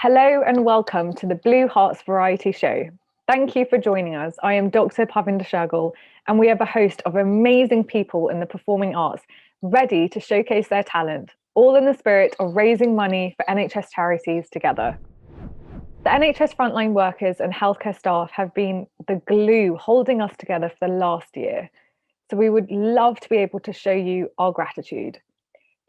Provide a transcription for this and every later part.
Hello and welcome to the Blue Hearts Variety Show. Thank you for joining us. I am Dr. Parvinder Shergill, and we have a host of amazing people in the performing arts ready to showcase their talent, all in the spirit of raising money for NHS Charities Together. The NHS frontline workers and healthcare staff have been the glue holding us together for the last year, so we would love to be able to show you our gratitude.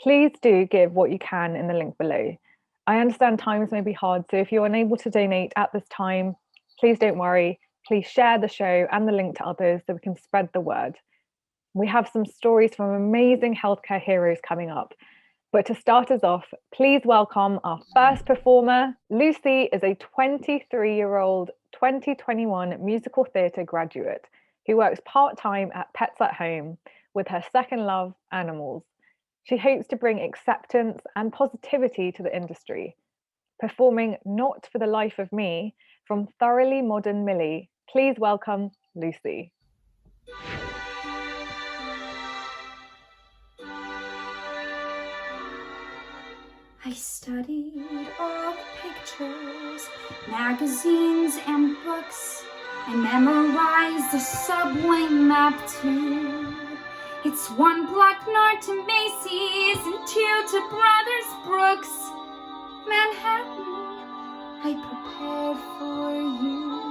Please do give what you can in the link below. I understand times may be hard, so if you're unable to donate at this time, please don't worry. Please share the show and the link to others so we can spread the word. We have some stories from amazing healthcare heroes coming up. But to start us off, please welcome our first performer. Lucy is a 23-year-old 2021 musical theatre graduate who works part-time at Pets at Home with her second love, animals. She hopes to bring acceptance and positivity to the industry, performing Not for the Life of Me from Thoroughly Modern Millie. Please welcome Lucy. I studied all the pictures, magazines, and books. I memorized the subway map too. It's 1 block north to Macy's and 2 to Brothers Brooks. Manhattan, I prepared for you.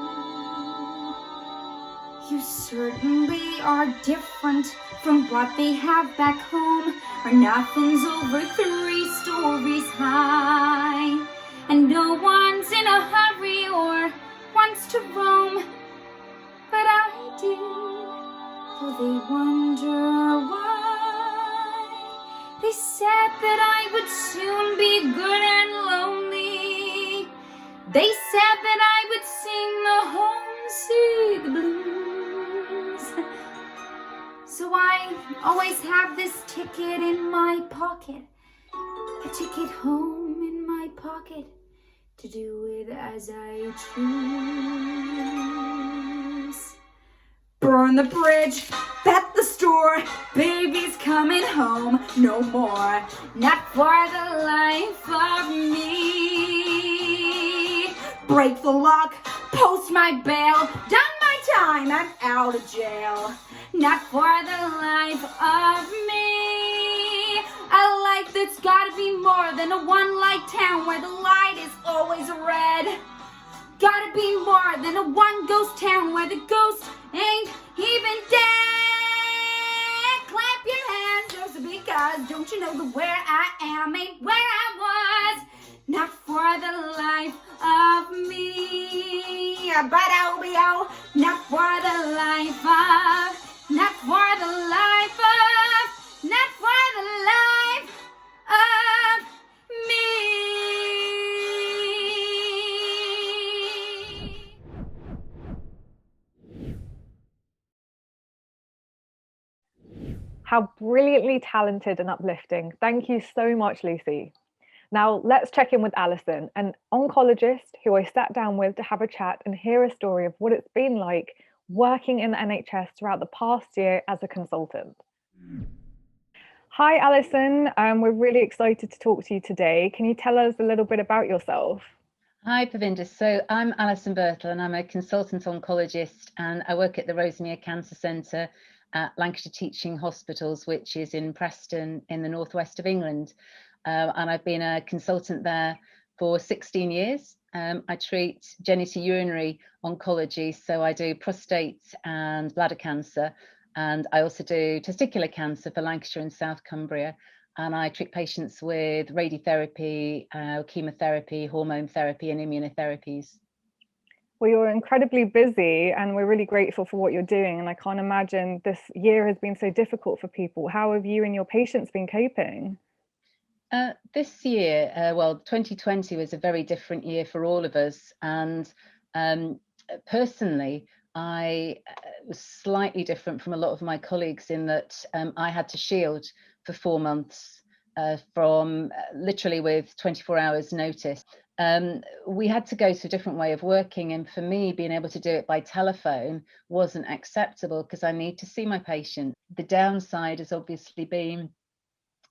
You certainly are different from what they have back home, where nothing's over 3 stories high, and no one's in a hurry or wants to roam. But I do. Will they wonder why? They said that I would soon be good and lonely. They said that I would sing the homesick blues. So I always have this ticket in my pocket, a ticket home in my pocket, to do it as I choose. Burn the bridge, bet the store, baby's coming home no more, not for the life of me. Break the lock, post my bail, done my time, I'm out of jail, not for the life of me. A life that's gotta be more than a one-light town where the light is always red. Gotta be more than a one ghost town where the ghost ain't even dead. Clap your hands just because don't you know that where I am ain't where I was, not for the life of me. But I'll be out, not for the life of, not for the life of, not for the life of me. How brilliantly talented and uplifting. Thank you so much, Lucy. Now let's check in with Alison, an oncologist who I sat down with to have a chat and hear a story of what it's been like working in the NHS throughout the past year as a consultant. Hi, Alison. We're really excited to talk to you today. Can you tell us a little bit about yourself? Hi, Parvinder. So I'm Alison Birtle and I'm a consultant oncologist, and I work at the Rosemere Cancer Centre at Lancashire Teaching Hospitals, which is in Preston in the northwest of England. And I've been a consultant there for 16 years. I treat genitourinary oncology, so I do prostate and bladder cancer, and I also do testicular cancer for Lancashire and South Cumbria. And I treat patients with radiotherapy, chemotherapy, hormone therapy, and immunotherapies. Well, you're incredibly busy and we're really grateful for what you're doing. And I can't imagine this year has been so difficult for people. How have you and your patients been coping? This year, well, 2020 was a very different year for all of us. And personally, I was slightly different from a lot of my colleagues in that I had to shield for 4 months from literally with 24 hours notice. We had to go to a different way of working, and for me, being able to do it by telephone wasn't acceptable because I need to see my patient. The downside has obviously been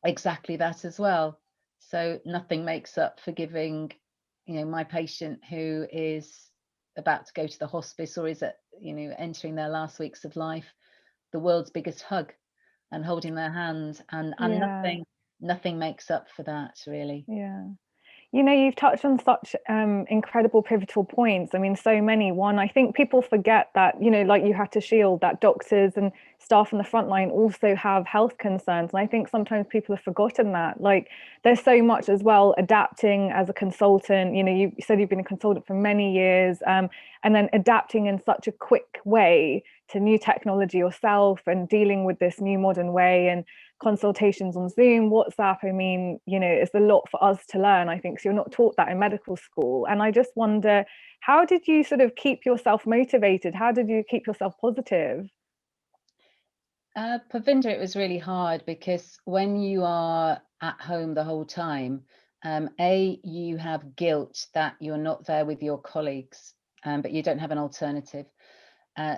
exactly that as well. So nothing makes up for giving my patient who is about to go to the hospice or is entering their last weeks of life, the world's biggest hug and holding their hand, and Yeah. nothing makes up for that, really. Yeah. You've touched on such incredible pivotal points. I mean, so many. One, I think people forget that, like you had to shield, that doctors and staff on the front line also have health concerns. And I think sometimes people have forgotten that. Like, there's so much as well, adapting as a consultant. You said you've been a consultant for many years, and then adapting in such a quick way to new technology yourself and dealing with this new modern way, and consultations on Zoom, WhatsApp. I mean, it's a lot for us to learn, I think. So you're not taught that in medical school. And I just wonder, how did you sort of keep yourself motivated? How did you keep yourself positive? Parvinder, it was really hard because when you are at home the whole time, you have guilt that you're not there with your colleagues, but you don't have an alternative.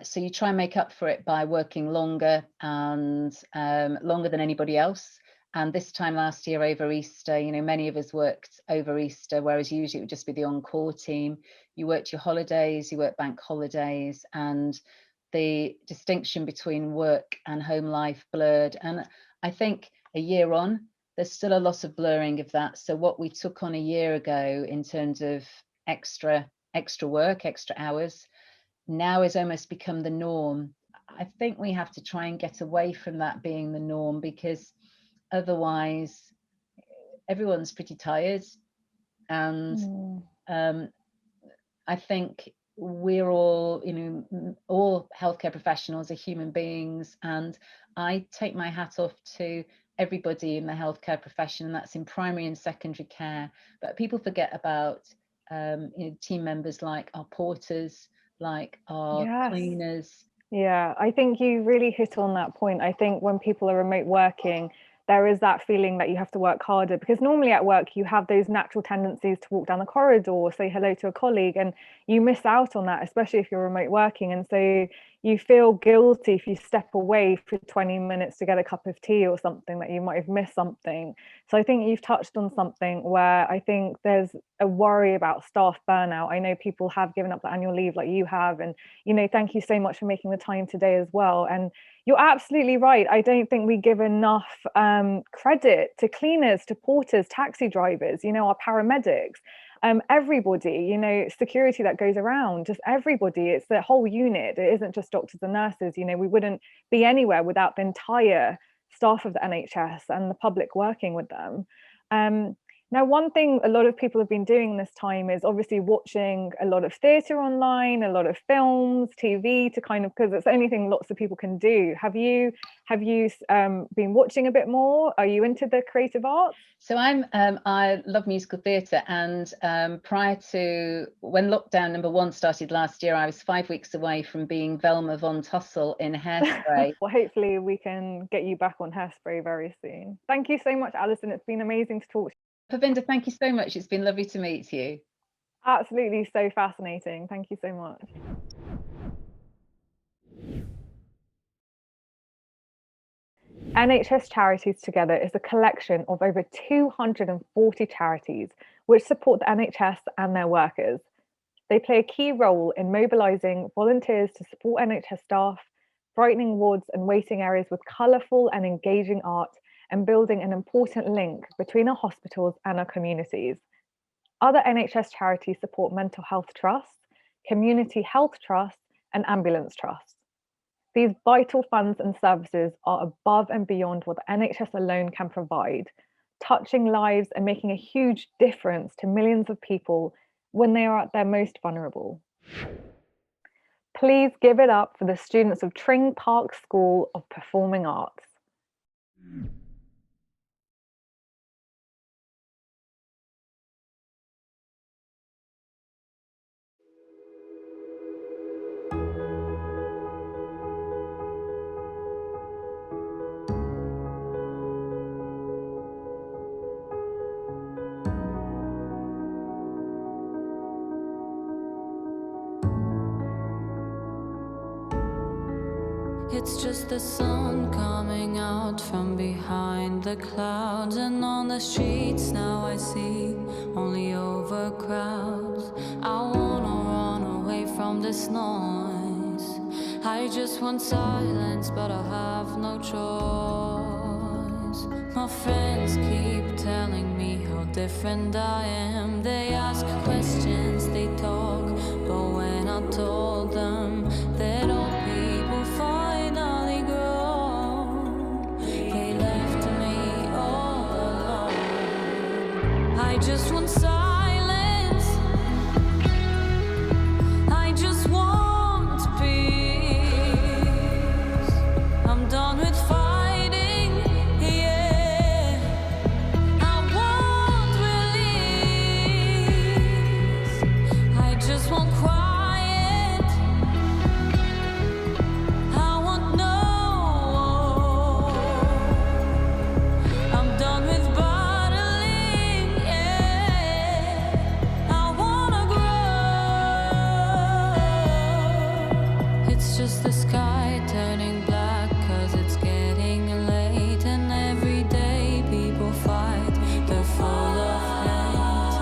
So you try and make up for it by working longer and longer than anybody else. And this time last year over Easter, many of us worked over Easter, whereas usually it would just be the on-call team. You worked your holidays, you worked bank holidays, and the distinction between work and home life blurred. And I think a year on, there's still a lot of blurring of that. So what we took on a year ago in terms of extra work, extra hours, now has almost become the norm. I think we have to try and get away from that being the norm, because otherwise everyone's pretty tired. And I think we're all, all healthcare professionals are human beings, and I take my hat off to everybody in the healthcare profession, and that's in primary and secondary care. But people forget about team members like our porters, like our cleaners. Yeah, I think you really hit on that point. I think when people are remote working, there is that feeling that you have to work harder, because normally at work you have those natural tendencies to walk down the corridor or say hello to a colleague, and you miss out on that, especially if you're remote working. And so you feel guilty if you step away for 20 minutes to get a cup of tea or something, that you might have missed something. So I think you've touched on something where I think there's a worry about staff burnout. I know people have given up the annual leave like you have, and thank you so much for making the time today as well. And you're absolutely right. I don't think we give enough credit to cleaners, to porters, taxi drivers, our paramedics, everybody, security that goes around, just everybody. It's the whole unit. It isn't just doctors and nurses. We wouldn't be anywhere without the entire staff of the NHS and the public working with them. Now, one thing a lot of people have been doing this time is obviously watching a lot of theatre online, a lot of films, TV, to kind of, because it's the only thing lots of people can do. Have you been watching a bit more? Are you into the creative arts? So I love musical theatre, and prior to when lockdown number 1 started last year, I was 5 weeks away from being Velma von Tussle in Hairspray. Well, hopefully we can get you back on Hairspray very soon. Thank you so much, Alison. It's been amazing to talk to you. Parvinder, thank you so much. It's been lovely to meet you. Absolutely, so fascinating. Thank you so much. NHS Charities Together is a collection of over 240 charities which support the NHS and their workers. They play a key role in mobilising volunteers to support NHS staff, brightening wards and waiting areas with colourful and engaging art, and building an important link between our hospitals and our communities. Other NHS charities support mental health trusts, community health trusts, and ambulance trusts. These vital funds and services are above and beyond what the NHS alone can provide, touching lives and making a huge difference to millions of people when they are at their most vulnerable. Please give it up for the students of Tring Park School of Performing Arts. It's just the sun coming out from behind the clouds, and on the streets now I see only overcrowds. I wanna run away from this noise. I just want silence, but I have no choice. My friends keep telling me how different I am. They ask questions, they talk, but when I told them that all people finally grow, they left me all alone. I just want silence. I just want peace. I'm done with fighting, yeah. I want release. I just want quiet. I want no war. I'm done with battling, yeah. I wanna grow. It's just the sky turning black, 'cause it's getting late, and every day people fight. They're full of hate.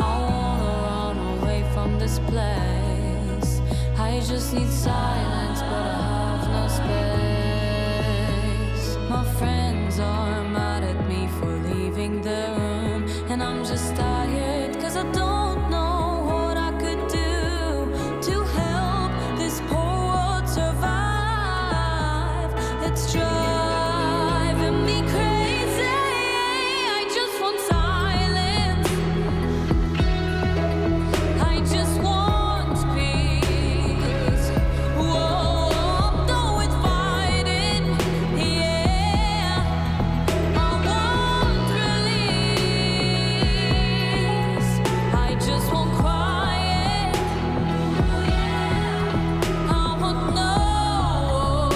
I wanna run away from this place. I just need silence, but I have no space. My friends are mad at me for leaving the room, and I'm just tired, 'cause I don't know what I could do to help this poor world survive. It's driving me crazy. I just want silence. I just want peace. Whoa, I'm done with fighting, yeah. I want release. I just want quiet. I want no war.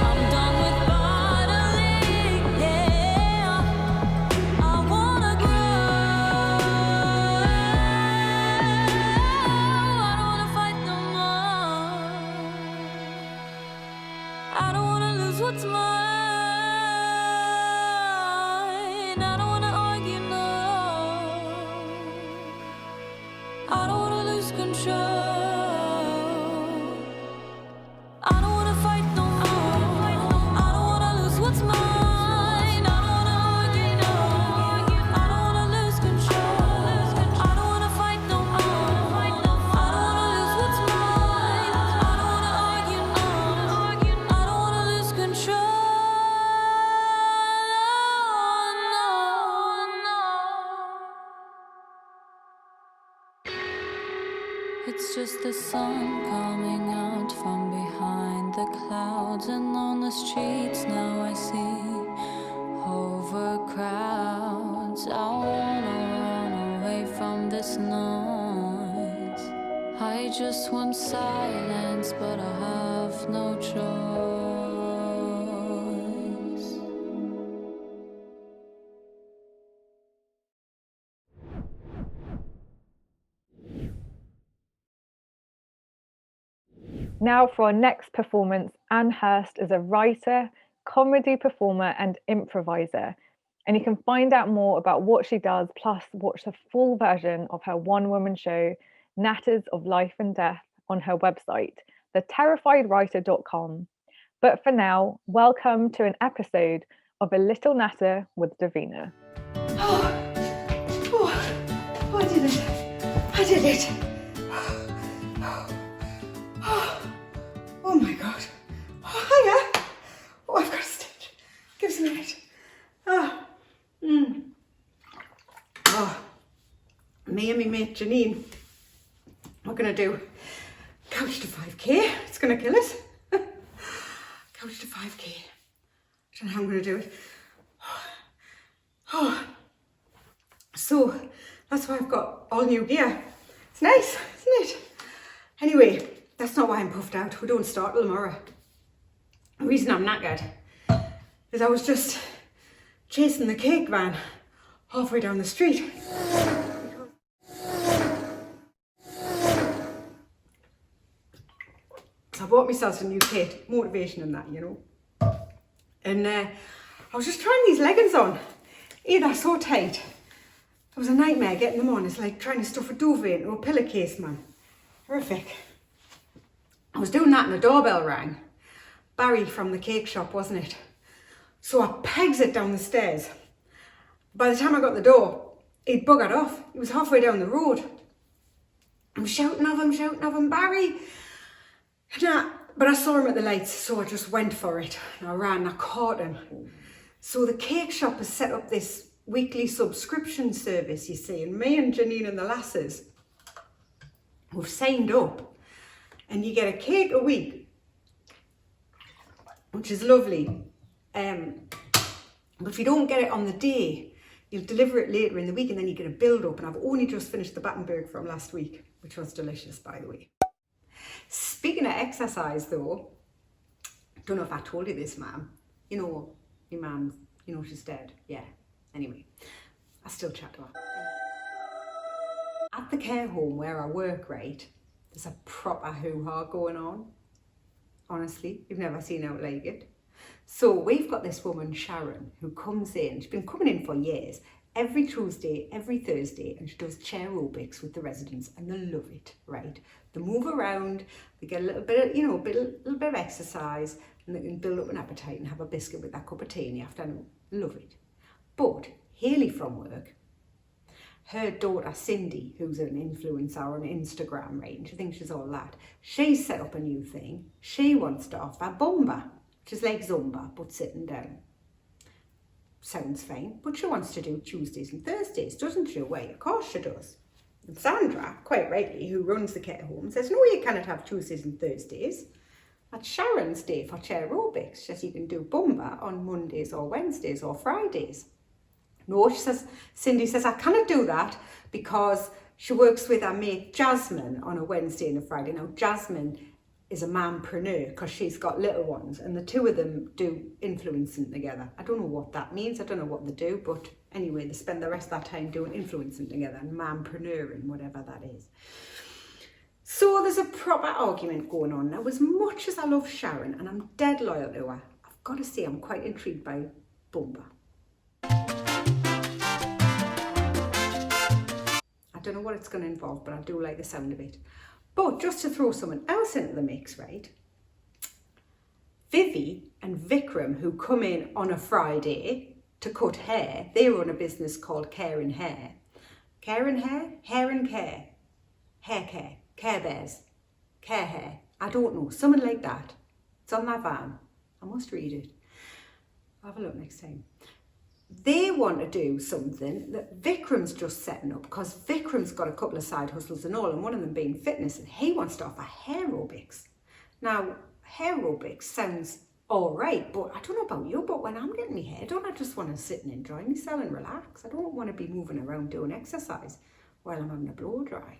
I'm done with battling, yeah. I wanna grow. I don't wanna fight no more. I don't wanna lose what's mine. I don't wanna argue, no. I don't wanna lose control. I don't wanna fight no more. I don't wanna lose what's mine. I don't wanna argue, no. I don't wanna lose control. I don't wanna fight no more. I don't wanna lose what's mine. I don't wanna argue, no. I don't wanna lose control. No, no. It's just the sun coming out from behind the clouds, and on the streets now I see overcrowds. I wanna run away from this noise. I just want silence, but I have no choice. Now for our next performance, Anne Hurst is a writer, comedy performer and improviser. And you can find out more about what she does, plus watch the full version of her one-woman show, Natters of Life and Death, on her website, theterrifiedwriter.com. But for now, welcome to an episode of A Little Natter with Davina. Oh, I did it. I did it. Oh my God. Oh, hiya. Oh, I've got a stitch. Give us a minute. Me and me mate Janine, we're going to do couch to 5k. It's going to kill us. Couch to 5k. I don't know how I'm going to do it. So that's why I've got all new gear. It's nice, isn't it? Anyway, that's not why I'm puffed out. We don't start till tomorrow. The reason I'm knackered is I was just chasing the cake van halfway down the street. So I bought myself some new kit, motivation and that, you know. And I was just trying these leggings on. They're so tight. It was a nightmare getting them on. It's like trying to stuff a duvet into a pillowcase, man. Horrific. I was doing that and the doorbell rang. Barry from the cake shop, wasn't it? So I pegs it down the stairs. By the time I got the door, he'd buggered off. He was halfway down the road. I'm shouting of him, Barry. But I saw him at the lights, so I just went for it. And I ran, and I caught him. So the cake shop has set up this weekly subscription service, you see, and me and Janine and the lasses, we've signed up, and you get a cake a week, which is lovely. But if you don't get it on the day, you'll deliver it later in the week, and then you get a build up. And I've only just finished the Battenberg from last week, which was delicious, by the way. Speaking of exercise, though, don't know if I told you this, ma'am. You know, your mum, you know she's dead. Yeah. Anyway, I still chat to her. At the care home where I work, right, there's a proper hoo-ha going on. Honestly, you've never seen out like it. So we've got this woman, Sharon, who comes in. She's been coming in for years. Every Tuesday, every Thursday, and she does chair aerobics with the residents, and they love it, right? They move around, they get a little bit of, you know, a little bit of exercise, and they can build up an appetite and have a biscuit with that cup of tea in the afternoon. Love it. But Hayley from work, her daughter Cindy, who's an influencer on Instagram, right, and she thinks she's all that, she's set up a new thing. She wants to offer Bumba, which is like Zumba, but sitting down. Sounds fine, but she wants to do Tuesdays and Thursdays, doesn't she? Well, of course she does. And Sandra, quite rightly, who runs the care home, says, no, you cannot have Tuesdays and Thursdays. That's Sharon's day for chair aerobics. She says you can do Bumba on Mondays or Wednesdays or Fridays. No, she says, Cindy says, I cannot do that because she works with her mate Jasmine on a Wednesday and a Friday. Now, Jasmine is a mompreneur because she's got little ones, and the two of them do influencing together. I don't know what that means. I don't know what they do, but anyway, they spend the rest of that time doing influencing together and mompreneuring, whatever that is. So there's a proper argument going on. Now, as much as I love Sharon and I'm dead loyal to her, I've got to say I'm quite intrigued by Bumba. I don't know what it's going to involve, but I do like the sound of it. But just to throw someone else into the mix, right? Vivi and Vikram, who come in on a Friday to cut hair, they run a business called Care and Hair. Care and Hair? Hair and Care. Hair Care. Care Bears. Care Hair. I don't know. Something like that. It's on my van. I must read it. I'll have a look next time. They want to do something that Vikram's just setting up, because Vikram's got a couple of side hustles and all, and one of them being fitness, and he wants to offer hair aerobics. Now, hair aerobics sounds all right, but I don't know about you, but when I'm getting my hair done, I just want to sit and enjoy myself and relax. I don't want to be moving around doing exercise while I'm having a blow dry.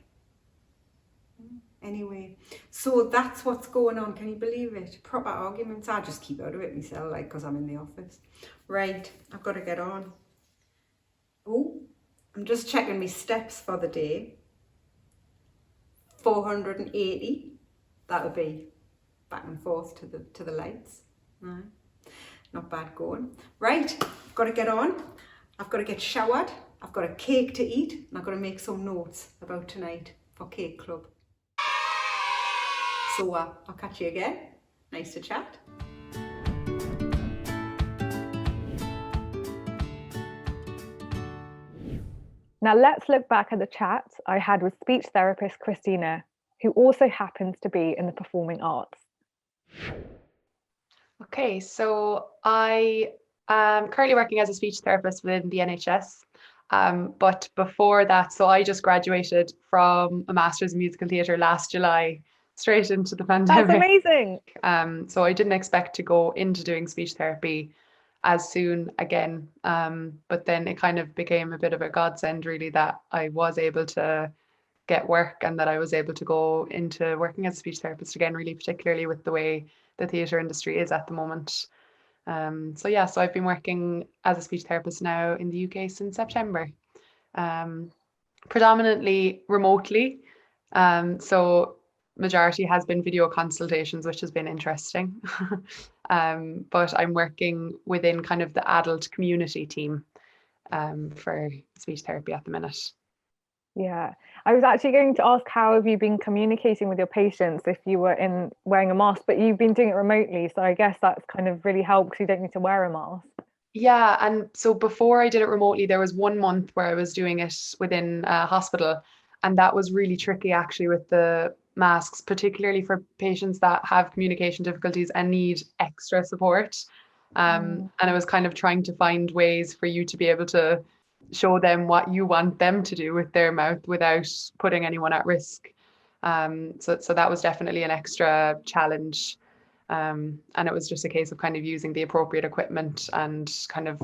Anyway, so that's what's going on. Can you believe it? Proper arguments. I just keep out of it myself, like, because I'm in the office. Right, I've got to get on. Oh, I'm just checking my steps for the day. 480. That'll be back and forth to the lights. Right. Not bad going. Right, I've got to get on. I've got to get showered. I've got a cake to eat, and I've got to make some notes about tonight for Cake Club. So I'll catch you again. Nice to chat. Now let's look back at the chat I had with speech therapist Christina, who also happens to be in the performing arts. Okay, so I am currently working as a speech therapist within the NHS. But before that, so I just graduated from a Master's in Musical Theatre last July, straight into the pandemic. That's amazing. So I didn't expect to go into doing speech therapy as soon again. But then it kind of became a bit of a godsend, really, that I was able to get work and that I was able to go into working as a speech therapist again, really, particularly with the way the theatre industry is at the moment. So I've been working as a speech therapist now in the UK since September, predominantly remotely. So majority has been video consultations, which has been interesting. But I'm working within kind of the adult community team for speech therapy at the minute. Yeah, I was actually going to ask, how have you been communicating with your patients if you were in wearing a mask, but you've been doing it remotely, so I guess that's kind of really helped because you don't need to wear a mask. Yeah, and so before I did it remotely, there was 1 month where I was doing it within a hospital, and that was really tricky actually with the masks, particularly for patients that have communication difficulties and need extra support. And it was kind of trying to find ways for you to be able to show them what you want them to do with their mouth without putting anyone at risk. So that was definitely an extra challenge. And it was just a case of kind of using the appropriate equipment and kind of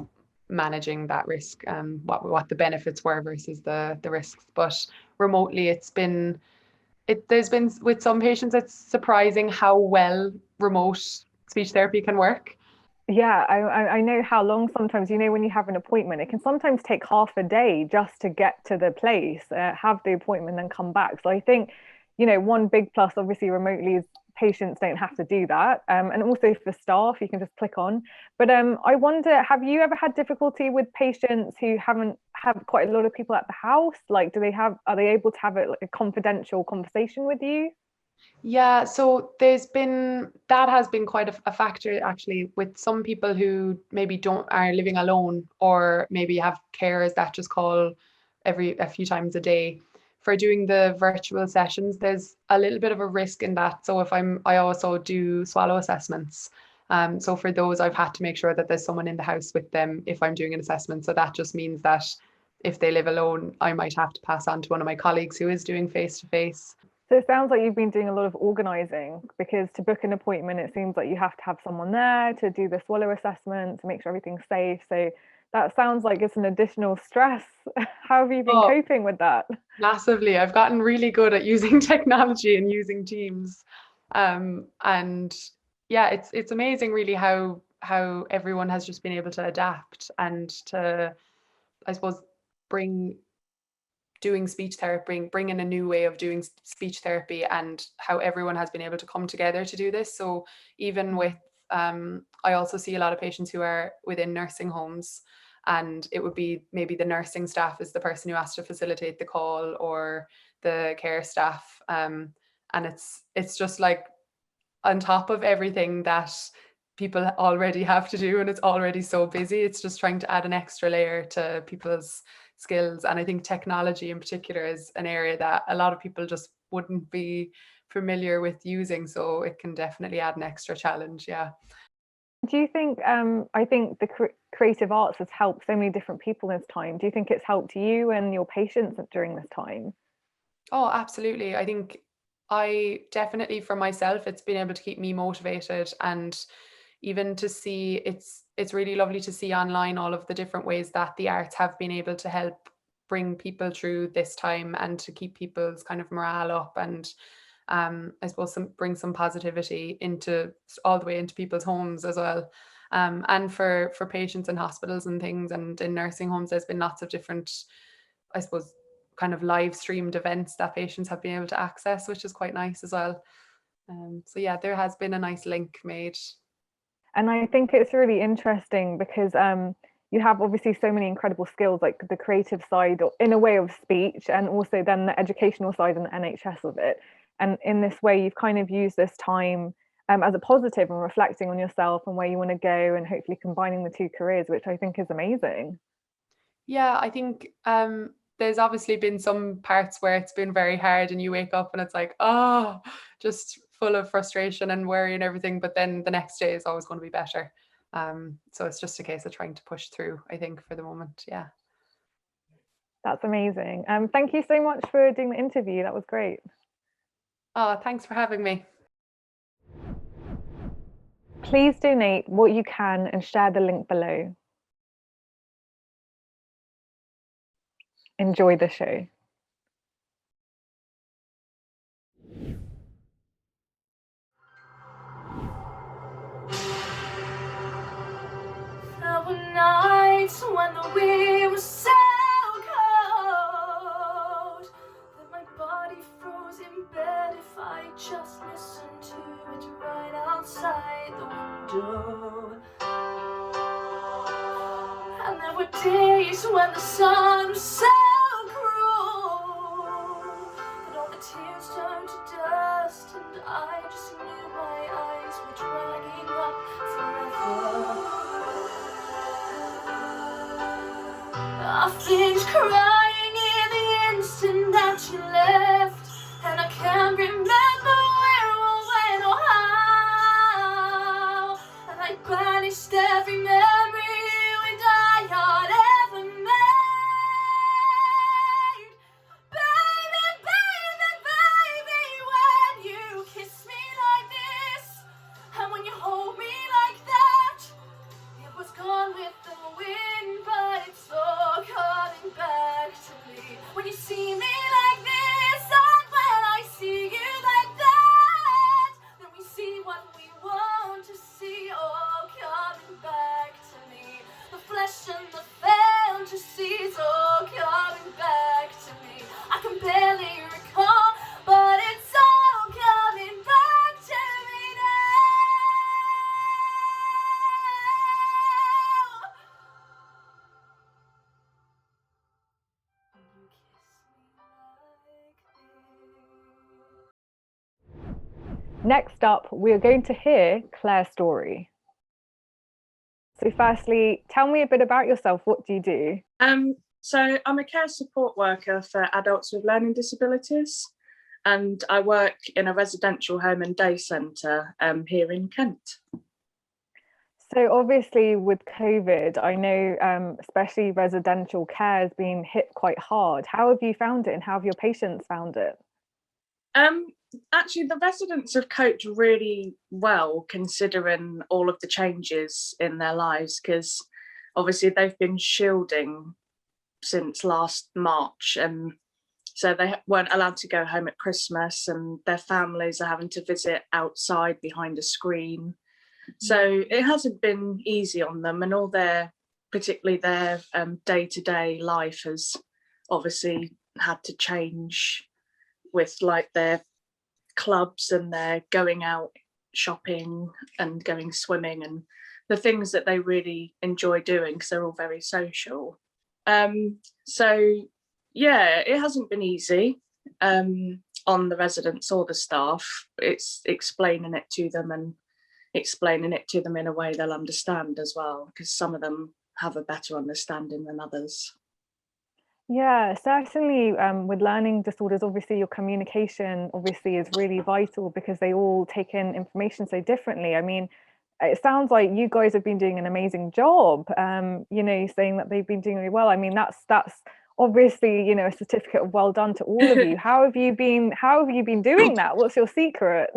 managing that risk, what the benefits were versus the risks. But remotely, there's been with some patients, it's surprising how well remote speech therapy can work. Yeah, I know how long sometimes, when you have an appointment, it can sometimes take half a day just to get to the place, have the appointment, then come back. So I think, one big plus obviously remotely is patients don't have to do that. And also for staff, you can just click on. But I wonder, have you ever had difficulty with patients who haven't have quite a lot of people at the house? Like, are they able to have a confidential conversation with you? Yeah, so that has been quite a factor actually with some people who maybe don't are living alone or maybe have carers that just call a few times a day. For doing the virtual sessions, there's a little bit of a risk in that. So I also do swallow assessments. So for those, I've had to make sure that there's someone in the house with them if I'm doing an assessment. So that just means that if they live alone, I might have to pass on to one of my colleagues who is doing face to face. So it sounds like you've been doing a lot of organising, because to book an appointment, it seems like you have to have someone there to do the swallow assessment, to make sure everything's safe. So that sounds like it's an additional stress. How have you been Oh, coping with that? massively. I've gotten really good at using technology and using Teams. And yeah, it's amazing really how everyone has just been able to adapt and to, I suppose, bring doing speech therapy, bring in a new way of doing speech therapy, and how everyone has been able to come together to do this. So even with, I also see a lot of patients who are within nursing homes, and it would be maybe the nursing staff is the person who has to facilitate the call, or the care staff. And it's just like on top of everything that people already have to do and it's already so busy, it's just trying to add an extra layer to people's skills. And I think technology in particular is an area that a lot of people just wouldn't be familiar with using, so it can definitely add an extra challenge. Yeah. Do you think, I think the creative arts has helped so many different people this time. Do you think it's helped you and your patients during this time? Oh, absolutely. I think I definitely, for myself, it's been able to keep me motivated, and even to see it's really lovely to see online all of the different ways that the arts have been able to help bring people through this time and to keep people's kind of morale up, and I suppose bring some positivity into all the way into people's homes as well. And for patients in hospitals and things and in nursing homes, there's been lots of different, I suppose, kind of live streamed events that patients have been able to access, which is quite nice as well. So yeah, there has been a nice link made. And I think it's really interesting because you have obviously so many incredible skills, like the creative side, or in a way, of speech, and also then the educational side and the NHS of it. And in this way, you've kind of used this time as a positive and reflecting on yourself and where you want to go, and hopefully combining the two careers, which I think is amazing. Yeah, I think there's obviously been some parts where it's been very hard and you wake up and it's like, oh, just full of frustration and worry and everything. But then the next day is always going to be better. So it's just a case of trying to push through, I think, for the moment. Yeah. That's amazing. Thank you so much for doing the interview. That was great. Oh, thanks for having me. Please donate what you can and share the link below. Enjoy the show. There were nights when the wind was so cold that my body froze in bed if I chose. days when the sun was so cruel that all the tears turned to dust, and I just knew my eyes were dragging up forever. I finished crying in the instant that you left, and I can't remember where or when or how, and I banished every memory I had ever made. Baby, baby, baby, when you kiss me like this, and when you hold me like that, it was gone with the wind, but it's all coming back to me. When you see me like this, and when I see you like that, then we see what we want to see, all coming back to me. The flesh and the fantasies all coming back to me. I can barely recall, but it's all coming back to me now. And you kiss me like this. Next up, we are going to hear Claire's story. So firstly, tell me a bit about yourself. What do you do? So I'm a care support worker for adults with learning disabilities, and I work in a residential home and day centre here in Kent. So obviously with COVID, I know especially residential care has been hit quite hard. How have you found it, and how have your patients found it? Actually, the residents have coped really well considering all of the changes in their lives, because obviously they've been shielding since last March, and so they weren't allowed to go home at Christmas, and their families are having to visit outside behind a screen. So it hasn't been easy on them, and all their, particularly their day-to-day life has obviously had to change with like their clubs and their going out shopping and going swimming and the things that they really enjoy doing, because they're all very social. So yeah, it hasn't been easy on the residents or the staff. It's explaining it to them and explaining it to them in a way they'll understand as well, because some of them have a better understanding than others. Yeah, certainly with learning disorders, obviously your communication obviously is really vital, because they all take in information so differently. I mean, it sounds like you guys have been doing an amazing job. You know, saying that they've been doing really well. I mean, that's obviously, you know, a certificate of well done to all of you. How have you been doing that? What's your secret?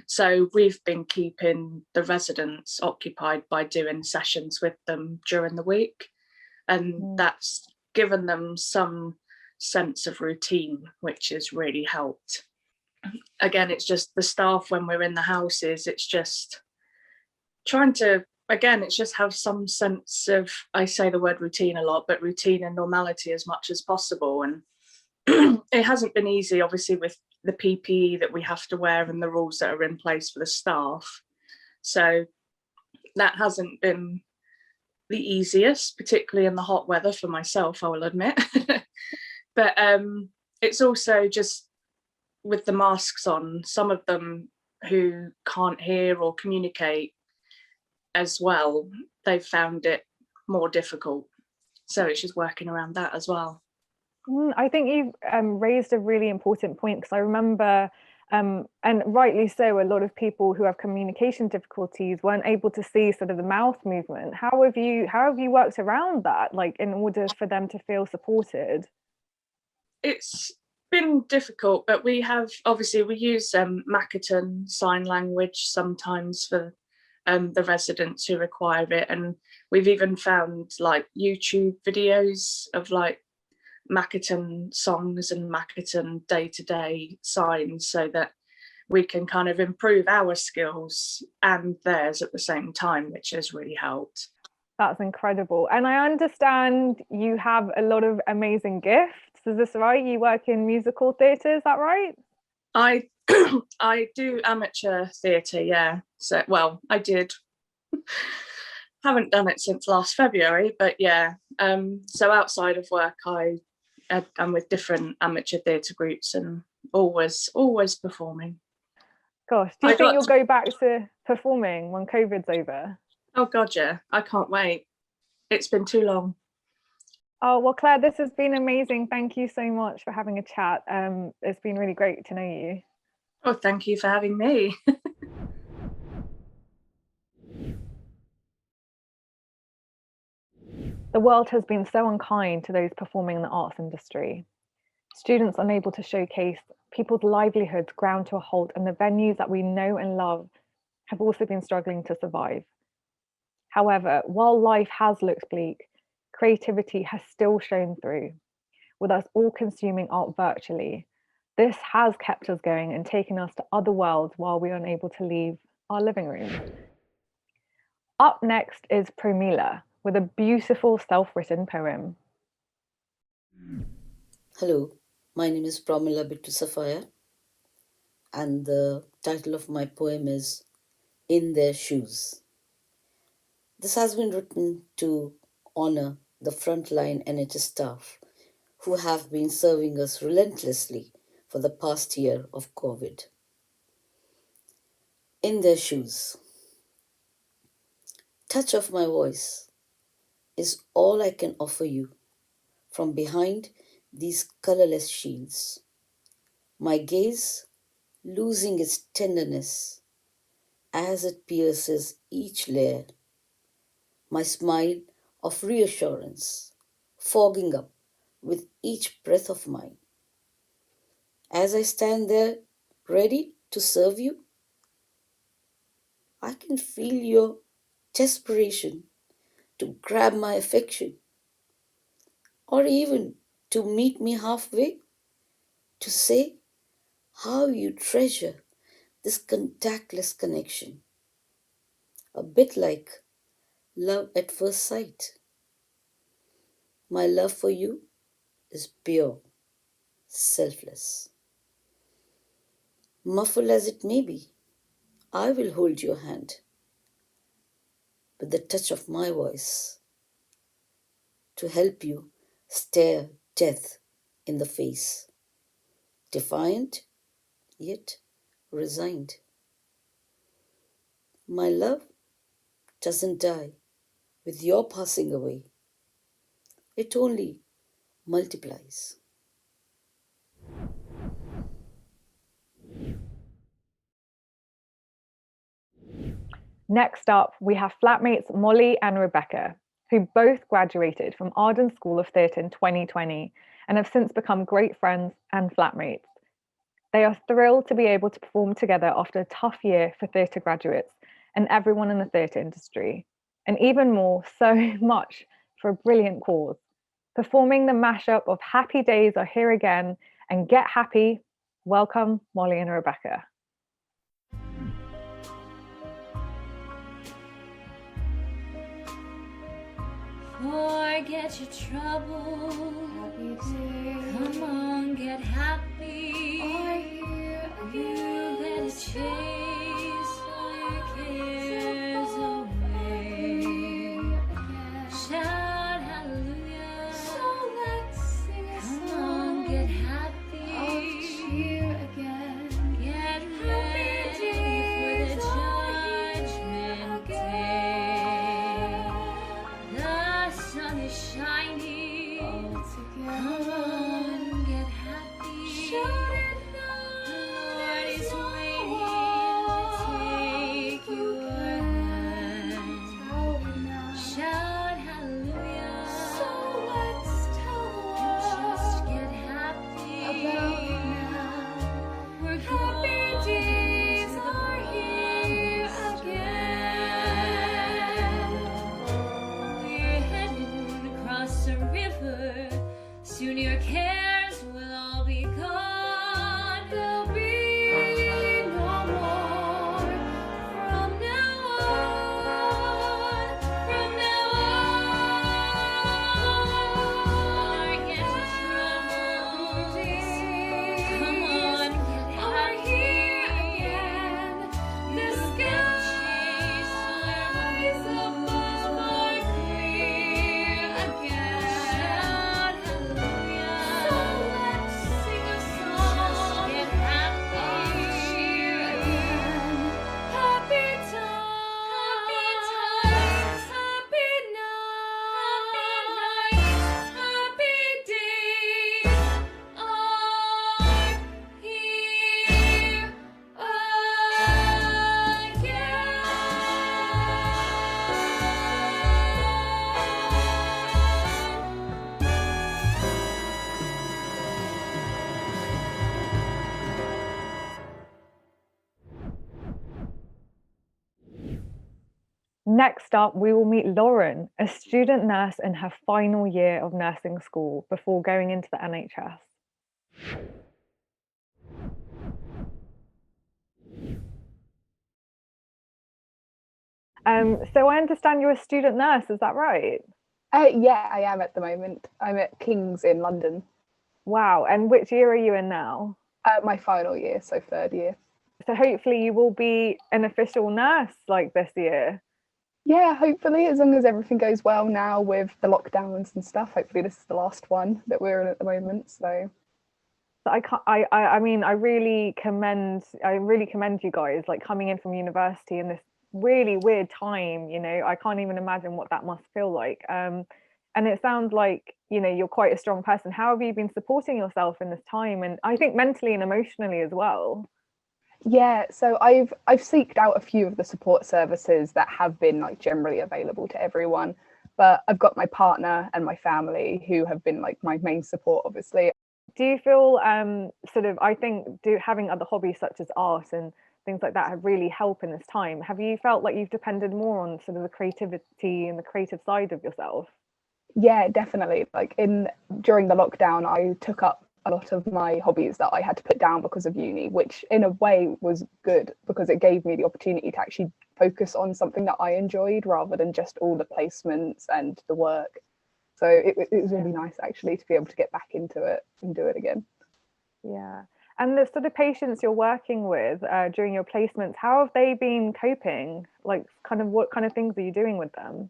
So we've been keeping the residents occupied by doing sessions with them during the week, and that's given them some sense of routine, which has really helped. Again, it's just the staff when we're in the houses, it's just trying to, again, it's just have some sense of, I say the word routine a lot, but routine and normality as much as possible. And it hasn't been easy, obviously, with the PPE that we have to wear and the rules that are in place for the staff. So that hasn't been the easiest, particularly in the hot weather for myself, I will admit. But it's also just with the masks on, some of them who can't hear or communicate as well, they've found it more difficult. So it's just working around that as well. I think you've raised a really important point, because I remember, and rightly so, a lot of people who have communication difficulties weren't able to see sort of the mouth movement. How have you worked around that, like in order for them to feel supported? It's been difficult, but we have, obviously we use Makaton sign language sometimes for the residents who require it, and we've even found like YouTube videos of like Makaton songs and Makaton day-to-day signs, so that we can kind of improve our skills and theirs at the same time, which has really helped. That's incredible. And I understand you have a lot of amazing gifts. Is this right? You work in musical theatre, is that right? I do amateur theatre, yeah. So, well, I did. Haven't done it since last February, but yeah, So outside of work, I'm with different amateur theatre groups and always performing. Gosh, do you think you'll go back to performing when COVID's over? Oh God, yeah, I can't wait. It's been too long. Oh, well, Claire, this has been amazing. Thank you so much for having a chat. It's been really great to know you. Oh, thank you for having me. The world has been so unkind to those performing in the arts industry. Students unable to showcase, people's livelihoods ground to a halt, and the venues that we know and love have also been struggling to survive. However, while life has looked bleak, creativity has still shown through. With us all consuming art virtually, this has kept us going and taken us to other worlds while we are unable to leave our living rooms. Up next is Promila with a beautiful self-written poem. Hello, my name is Promila Bittu-safaya, and the title of my poem is In Their Shoes. This has been written to honor the frontline NHS staff who have been serving us relentlessly for the past year of COVID. In their shoes. Touch of my voice is all I can offer you from behind these colorless shields. My gaze losing its tenderness as it pierces each layer. My smile of reassurance fogging up with each breath of mine. As I stand there ready to serve you, I can feel your desperation to grab my affection, or even to meet me halfway, to say how you treasure this contactless connection. A bit like love at first sight. My love for you is pure, selfless. Muffled as it may be, I will hold your hand with the touch of my voice to help you stare death in the face, defiant yet resigned. My love doesn't die with your passing away. It only multiplies. Next up, we have flatmates Molly and Rebecca, who both graduated from Arden School of Theatre in 2020 and have since become great friends and flatmates. They are thrilled to be able to perform together after a tough year for theatre graduates and everyone in the theatre industry, and even more, so much for a brilliant cause. Performing the mashup of Happy Days Are Here Again and Get Happy, welcome Molly and Rebecca. Forget your troubles. Come on, get happy. You better chase all your cares away. Shout hallelujah. So let's sing a song. Come on, get happy. I'll cheer again. Get ready for the judgment day. The sun is shining. Come on, get happy. Shout it now. The Lord is waiting to take your hand. Shout hallelujah. So let's tell the world. Just get happy about it now. We're happy days are here again. We're heading across the river. Soon your cares will all be gone. There'll be no more from now on. From now on, forget your troubles. Come on, get happy again. The skies above are clear again. Next up, we will meet Lauren, a student nurse in her final year of nursing school before going into the NHS. So I understand you're a student nurse, is that right? Yeah, I am at the moment. I'm at King's in London. Wow, and which year are you in now? My final year, so third year. So hopefully you will be an official nurse like this year. Yeah, hopefully, as long as everything goes well now with the lockdowns and stuff. Hopefully this is the last one that we're in at the moment. So I mean, I really commend you guys, like coming in from university in this really weird time, you know. I can't even imagine what that must feel like. And it sounds like, you know, you're quite a strong person. How have you been supporting yourself in this time, and I think mentally and emotionally as well? yeah, so I've seeked out a few of the support services that have been like generally available to everyone, but I've got my partner and my family who have been like my main support, obviously. Do you feel sort of, I think having other hobbies such as art and things like that have really helped in this time? Have you felt like you've depended more on sort of the creativity and the creative side of yourself? Yeah, definitely. Like during the lockdown, I took up a lot of my hobbies that I had to put down because of uni, which in a way was good because it gave me the opportunity to actually focus on something that I enjoyed rather than just all the placements and the work. So it was really nice actually to be able to get back into it and do it again. Yeah. And the sort of patients you're working with during your placements, how have they been coping? Like, kind of what kind of things are you doing with them?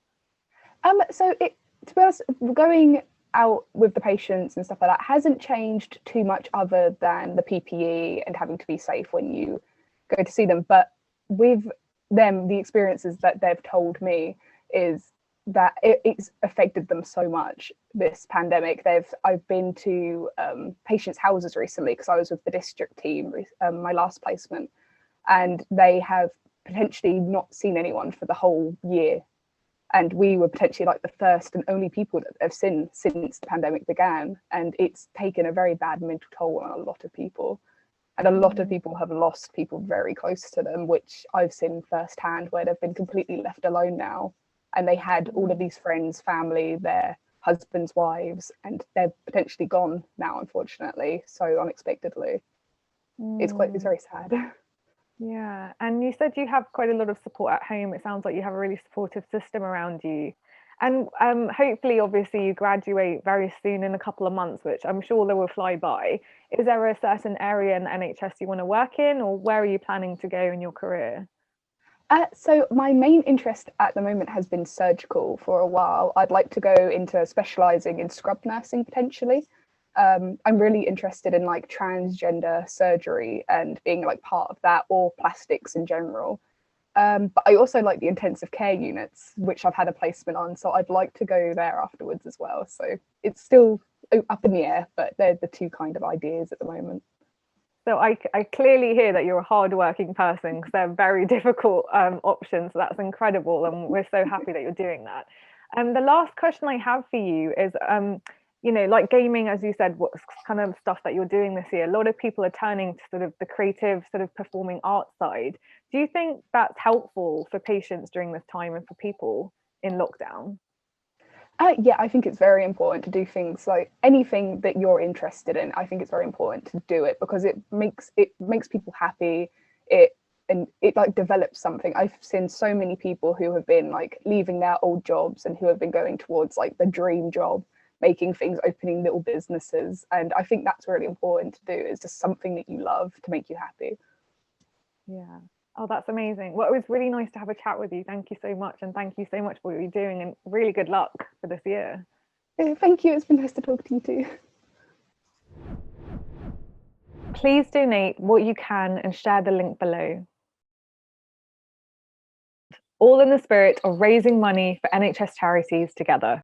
So to be honest, going out with the patients and stuff like that hasn't changed too much other than the PPE and having to be safe when you go to see them. But with them, the experiences that they've told me is that it's affected them so much, this pandemic. I've been to patients' houses recently because I was with the district team, my last placement, and they have potentially not seen anyone for the whole year. And we were potentially like the first and only people that have seen since the pandemic began. And it's taken a very bad mental toll on a lot of people. And a lot of people have lost people very close to them, which I've seen firsthand, where they've been completely left alone now. And they had all of these friends, family, their husbands, wives, and they're potentially gone now, unfortunately, so unexpectedly. It's very sad. Yeah, and you said you have quite a lot of support at home. It sounds like you have a really supportive system around you. And hopefully, obviously, you graduate very soon in a couple of months, which I'm sure they will fly by. Is there a certain area in the NHS you want to work in, or where are you planning to go in your career? So my main interest at the moment has been surgical for a while. I'd like to go into specialising in scrub nursing potentially. I'm really interested in like transgender surgery and being like part of that, or plastics in general. But I also like the intensive care units, which I've had a placement on, so I'd like to go there afterwards as well. So it's still up in the air, but they're the two kind of ideas at the moment. So I clearly hear that you're a hardworking person, because they're very difficult options. So that's incredible, and we're so happy that you're doing that. And the last question I have for you is, you know, like gaming, as you said, what kind of stuff that you're doing this year? A lot of people are turning to sort of the creative, sort of performing arts side. Do you think that's helpful for patients during this time and for people in lockdown? Yeah, I think it's very important to do things like anything that you're interested in. I think it's very important to do it because it makes people happy. It like develops something. I've seen so many people who have been like leaving their old jobs and who have been going towards like the dream job, making things, opening little businesses. And I think that's really important to do, is just something that you love to make you happy. Yeah. Oh, that's amazing. Well, it was really nice to have a chat with you. Thank you so much. And thank you so much for what you're doing, and really good luck for this year. Thank you. It's been nice to talk to you too. Please donate what you can and share the link below. All in the spirit of raising money for NHS Charities Together.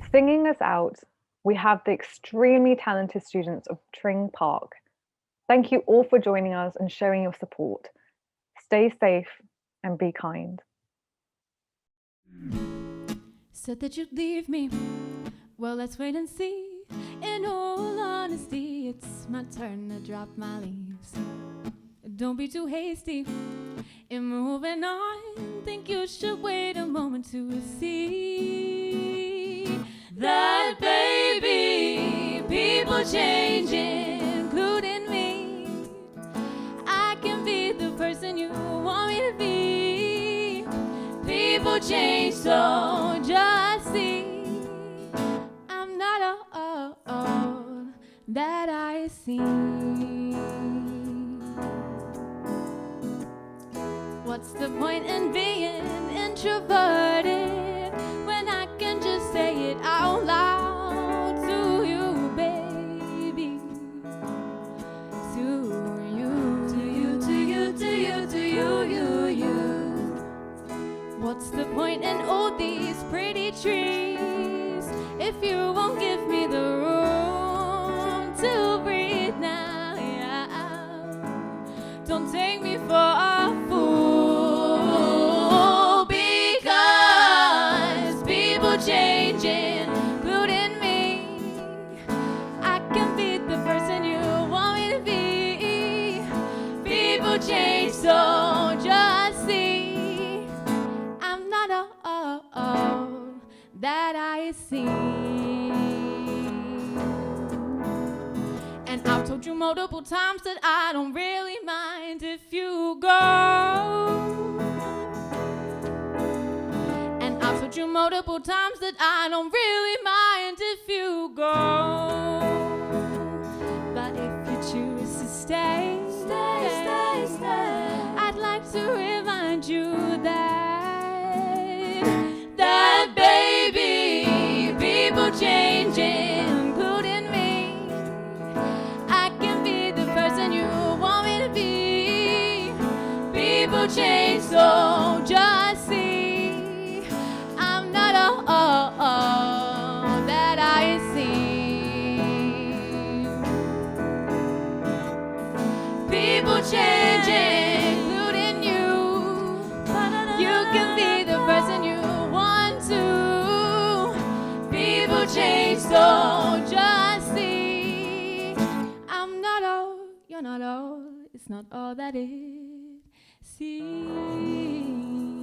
Singing us out, we have the extremely talented students of Tring Park. Thank you all for joining us and showing your support. Stay safe and be kind. Said that you'd leave me. Well, let's wait and see. honesty, it's my turn to drop my leaves. Don't be too hasty in moving on. Think you should wait a moment to see that, baby, people changing, including me. I can be the person you want me to be. People change, so just see I'm not all that I seem. What's the point in being introverted when I can just say it out loud to you, baby? To you, to you, to you, to you, to you. What's the point in all these pretty trees if you won't give me the room to breathe now? Yeah. Don't take me for a fool, because people changing, including me. I can be the person you want me to be. People change, so just see I'm not all that I seem. And I've told you multiple times that I don't really mind if you go. And I've told you multiple times that I don't really mind if you go. But if you choose to stay, I'd like to remind you that baby, people changing, including me. I can be the person you want me to be. People change, so just see I'm not all that I seem. People changing, including you. You can be the person you want to. People change, so just see I'm not all, you're not all, it's not all that it seems.